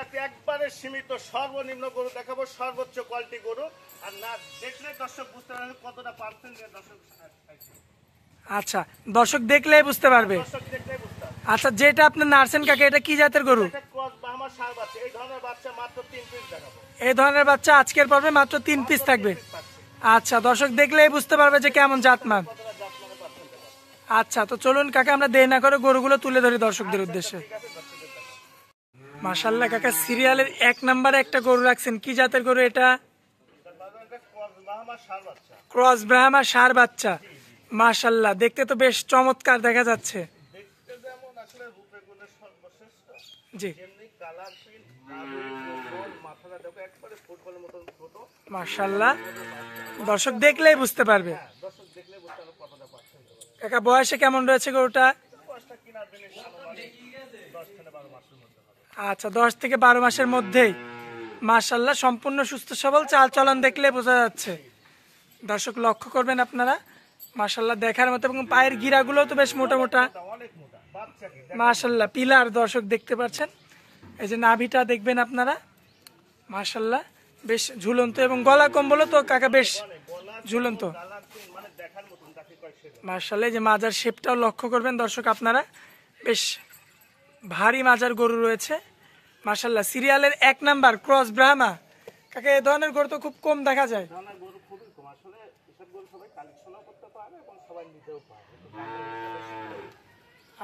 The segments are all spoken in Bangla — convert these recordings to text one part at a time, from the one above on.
আজকে একবারে সীমিত সর্বনিম্ন গরু দেখাবো, সর্বোচ্চ কোয়ালিটি গরু। আর না দেখলে দর্শক বুঝতে পারবে কতটা পার্সেন্ট দর্শক। আচ্ছা, দর্শক দেখলেই বুঝতে পারবে। দর্শক দেখলেই বুঝতে পারবে। আচ্ছা, যেটা আপনি নার্সেন কাকা, এটা কি জাতের গরু? ক্রস ব্রাহ্মা ষাঁড় বাচ্চা। এই ধরনের বাচ্চা মাত্র 3 পিস দেখাবো। এই ধরনের বাচ্চা আজকের পর্বে মাত্র 3 পিস থাকবে। আচ্ছা, দর্শক দেখলেই বুঝতে পারবে যে কেমন জাতমান। আচ্ছা, তো চলুন কাকা আমরা দেরি না করে গরুগুলো তুলে ধরি দর্শকদের উদ্দেশ্যে। মাশাআল্লাহ কাকা, সিরিয়ালের 1 নম্বরে একটা গরু রাখছেন, কি জাতের গরু এটা? ক্রস ব্রাহ্মা ষাঁড় বাচ্চা। মাশাআল্লাহ, দেখতে তো বেশ চমৎকার দেখা যাচ্ছে। জি, মাশাআল্লাহ, দর্শক দেখলেই বুঝতে পারবে। কাকা বয়সে কেমন রয়েছে গরুটা? আচ্ছা, 10 থেকে 12 মাসের মধ্যেই। মাশাআল্লাহ, সম্পূর্ণ সুস্থ সবল, চাল চলন দেখলে বোঝা যাচ্ছে। দর্শক লক্ষ্য করবেন আপনারা, মাশাআল্লাহ দেখার মতো, এবং পায়ের গিরাগুলো তো বেশ মোটা মোটা। মাশাআল্লাহ, পিলার দর্শক দেখতে পাচ্ছেন। এই যে নাভিটা দেখবেন আপনারা, মাশাআল্লাহ বেশ ঝুলন্ত, এবং গলা কম্বলও তো কাকা বেশ ঝুলন্ত। মাশাআল্লাহ, এই যে মাজার শেপটাও লক্ষ্য করবেন দর্শক আপনারা, বেশ ভারী মাজার গরু রয়েছে। মাশাআল্লাহ, সিরিয়ালের 1 নাম্বার ক্রস ব্রাহ্মা। কাকা এই ধরনের গরু তো খুব কম দেখা যায়।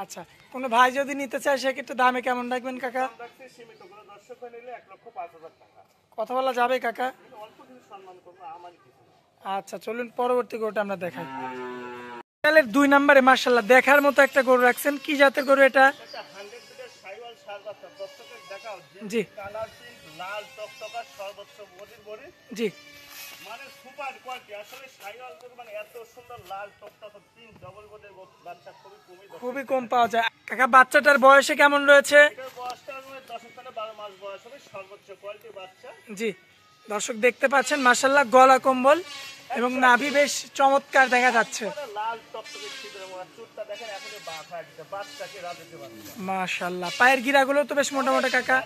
আচ্ছা, কোনো ভাই যদি নিতে চায় সেক্ষেত্রে দামে কেমন রাখবেন কাকা? কথা বলা যাবে কাকা? আচ্ছা, চলুন পরবর্তী গরুটা আমরা দেখাই। 2 নম্বরে মাশাআল্লাহ দেখার মতো একটা গরু রাখছেন, কি জাতের গরু এটা? জি জি, মানে সুপার কোয়ালিটি। আসলে শাইওয়াল গরু মানে এত সুন্দর লাল টকটক তিন ডবল বডির বাচ্চা খুবই কম পাওয়া যায়। কাকা বাচ্চাটার বয়সে কেমন রয়েছে? এটার বয়সটা 10 থেকে 12 মাস বয়স হবে, সর্বোচ্চ কোয়ালিটি বাচ্চা। জি, দর্শক দেখতে পাচ্ছেন মাশাআল্লাহ গলা কম্বল এবং নাভি বেশ চমৎকার দেখা যাচ্ছে। লাল টকটকে ছিদ্র মোড়া চুটটা দেখেন, এখনই বাঁকা একটা বাচ্চাকে রাজতে পারবে। মাশাআল্লাহ, পায়ের গিরাগুলো তো বেশ মোটা মোটা কাকা,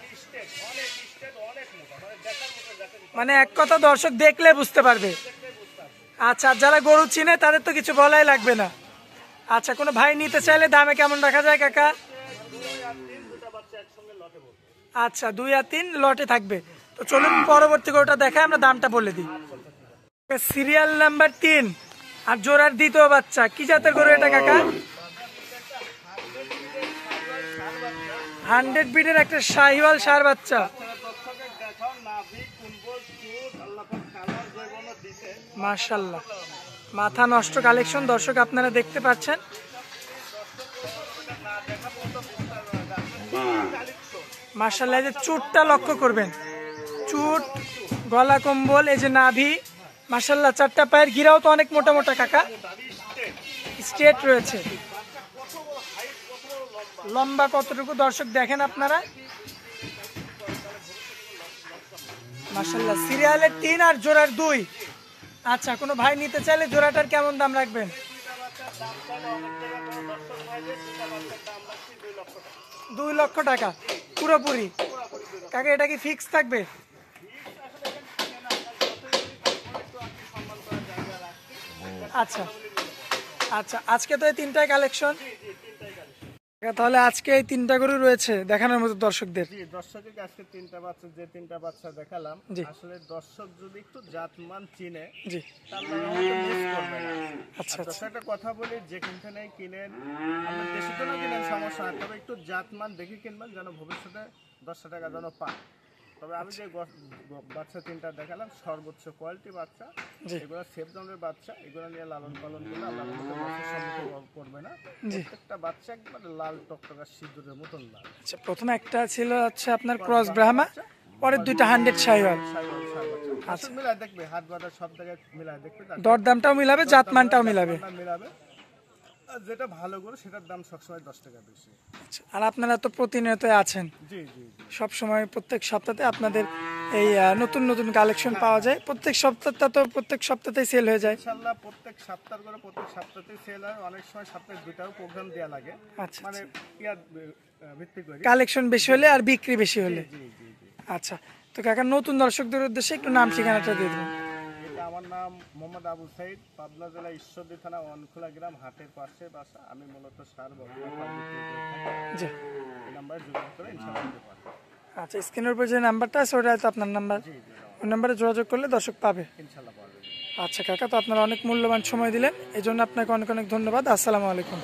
অনেক স্টেট অনেক মোটা, মানে দেখার মতো দেখেন। মানে এক কথা দর্শক দেখলে বুঝতে পারবে। আচ্ছা, যারা গরু চিনে তাদের তো কিছু বলাই লাগবে না। আচ্ছা, কোনো ভাই নিতে চাইলে দামে কেমন রাখা যায় কাকা? আচ্ছা, 2 আর 3 লটে থাকবে। তো চলুন পরবর্তী গরুটা দেখায়, আমরা দামটা বলে দিই। সিরিয়াল নাম্বার 3 আর জোড়ার দ্বিতীয় বাচ্চা, কি জাতের গরু এটা কাকা? 100 ব্রিডের একটা শাহিওয়াল ষাঁড় বাচ্চা। মাশাআল্লাহ, মাথা নষ্ট কালেকশন দর্শক আপনারা দেখতে পাচ্ছেন। মাশাআল্লাহ, এই যে চুটটা লক্ষ্য করবেন, চুট, গলা কম্বল, এই যে নাভি, মাশাআল্লাহ 4টা পায়ের গিরাও তো অনেক মোটা মোটা কাকা, স্ট্রেট রয়েছে। লম্বা কতটুকু দর্শক দেখেন আপনারা। মাশাআল্লাহ, সিরিয়ালের 3 আর জোড়ার 2। আচ্ছা, কোনো ভাই নিতে চাইলে জোড়াটার কেমন দাম রাখবেন? 2 লক্ষ টাকা পুরোপুরি। কাকা এটা কি ফিক্স থাকবে? আচ্ছা আচ্ছা, আজকে তো এই 3টাই কালেকশন। তাহলে আজকে এই 3টা গরু রয়েছে দেখানোর মতো দর্শকদের। জি, দর্শককে আজকে 3টা বাচ্চা, যে 3টা বাচ্চা দেখালাম, আসলে দর্শক যদি একটু জাতমান চিনে, জি, তাহলে আমাকে মিস করবে না। আচ্ছা আচ্ছা, একটা কথা বলি, যে কিনতে কিনেন, আপনি দেশি তো না কিনেন সমস্যা না, তবে একটু জাতমান দেখে কিনবেন, যেন ভবিষ্যতে 10 টাকা যেন পান। তবে আমি যে বাচ্চা 3টা দেখালাম, সর্বোচ্চ কোয়ালিটি বাচ্চা, এগুলো সেফ জনের বাচ্চা, এগুলো নিয়ে লালন পালন করলে আপনার সম্মুখীন করবে না। প্রত্যেকটা বাচ্চা একবারে লাল টকটকা সিঁদুরের মতন লাল। আচ্ছা, প্রথমে একটা ছিল হচ্ছে আপনার ক্রস ব্রাহ্মা, পরের 2টা 100 শাহিওয়াল। আচ্ছা, মিলাই দেখবে, হাত বাজার সব জায়গায় মিলাই দেখবে, দরদামটাও মিলাবে, জাতমানটাও মিলাবে। যেটা ভালো করে সেটার দাম সবসময় 10 টাকা বেশি। আর আপনারা তো প্রতিনিয়ত আছেন। জি জি, সব সময় প্রত্যেক সপ্তাহে আপনাদের এই নতুন নতুন কালেকশন পাওয়া যায়। প্রত্যেক সপ্তাহটা তো প্রত্যেক সপ্তাহতেই সেল হয়ে যায় ইনশাআল্লাহ। প্রত্যেক সপ্তাহ করে প্রত্যেক সপ্তাহতেই সেল হয়। অনেক সময় সপ্তাহে 2টাও প্রোগ্রাম দেয়া লাগে, আচ্ছা, মানে ইয়ার ভিত্তি করে কালেকশন বেশি হলে আর বিক্রি বেশি হলে। জি জি জি। আচ্ছা, তো কাকা নতুন দর্শকদের উদ্দেশ্যে একটু নাম ঠিকানাটা দিয়ে দেবেন। এটা আমার নাম মোহাম্মদ আবু সাইদ, পাবনা জেলা ঈশ্বরদী থানা ওয়ানখোলা গ্রাম, হাটের পাশে বাসা। আমি মূলত সার বকনা পালন করে থাকি। জি, এই নাম্বারে যোগাযোগ করে ইনশাআল্লাহ দিতে পারবো। আচ্ছা, স্ক্রিনের উপর যে নাম্বারটা আছে ওটা তো আপনার নাম্বার, জি জি ওই নাম্বারে যোগাযোগ করলে দর্শক পাবে। ইনশাআল্লাহ পারবেন। আচ্ছা কাকা, তো আপনারা অনেক মূল্যবান সময় দিলেন, এই জন্য আপনাকে অনেক অনেক ধন্যবাদ। আসসালামু আলাইকুম।